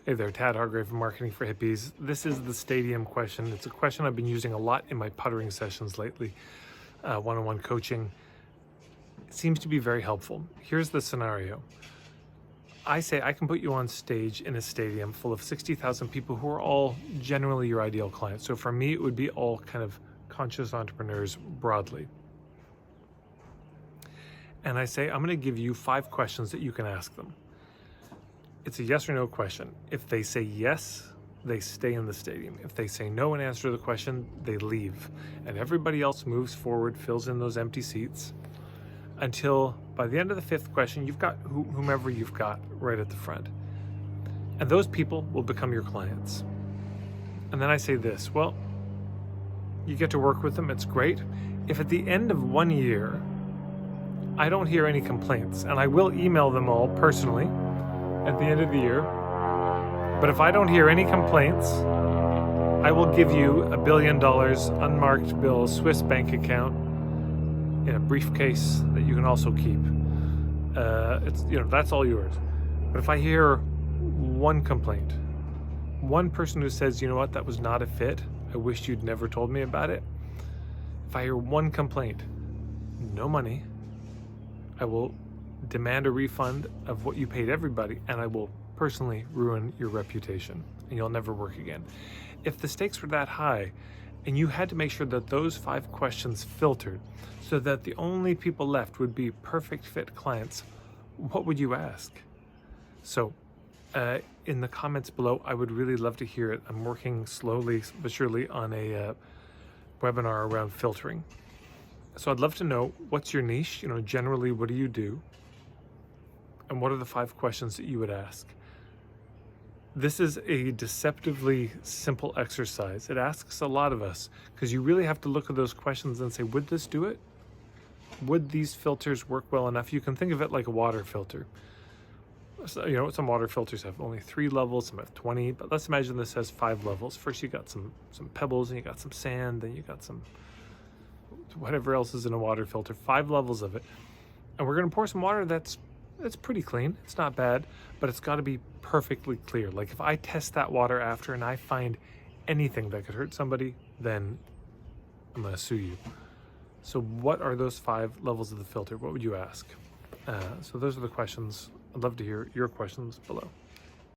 Hey there, Tad Hargrave from Marketing for Hippies. This is the stadium question. It's a question I've been using a lot in my puttering sessions lately, one-on-one coaching. It seems to be very helpful. Here's the scenario. I say I can put you on stage in a stadium full of 60,000 people who are all generally your ideal clients. So for me, it would be all kind of conscious entrepreneurs broadly. And I say, I'm going to give you 5 questions that you can ask them. It's a yes or no question. If they say yes, they stay in the stadium. If they say no and answer the question, they leave. And everybody else moves forward, fills in those empty seats until by the end of the 5th question, you've got whomever you've got right at the front. And those people will become your clients. And then I say this, well, you get to work with them, it's great. If at the end of 1 year, I don't hear any complaints, and I will email them all personally at the end of the year, but if I don't hear any complaints, I will give you $1 billion unmarked bill Swiss bank account in a briefcase that you can also keep. That's all yours. But if I hear one complaint, one person who says, you know what, that was not a fit, I wish you'd never told me about it. If I hear one complaint, no money, I will demand a refund of what you paid everybody, and I will personally ruin your reputation, and you'll never work again. If the stakes were that high, and you had to make sure that those 5 questions filtered so that the only people left would be perfect fit clients, what would you ask? So in the comments below, I would really love to hear it. I'm working slowly but surely on a webinar around filtering. So I'd love to know, what's your niche? Generally, what do you do? And what are the 5 questions that you would ask? This is a deceptively simple exercise. It asks a lot of us because you really have to look at those questions and say, would this do it? Would these filters work well enough? You can think of it like a water filter. So, some water filters have only 3 levels, some have 20, but let's imagine this has 5 levels. First, you got some pebbles, and you got some sand, then you got some whatever else is in a water filter, 5 levels of it. And we're going to pour some water that's pretty clean. It's not bad, but it's got to be perfectly clear. Like if I test that water after and I find anything that could hurt somebody, then I'm going to sue you. So what are those 5 levels of the filter? What would you ask? So those are the questions. I'd love to hear your questions below.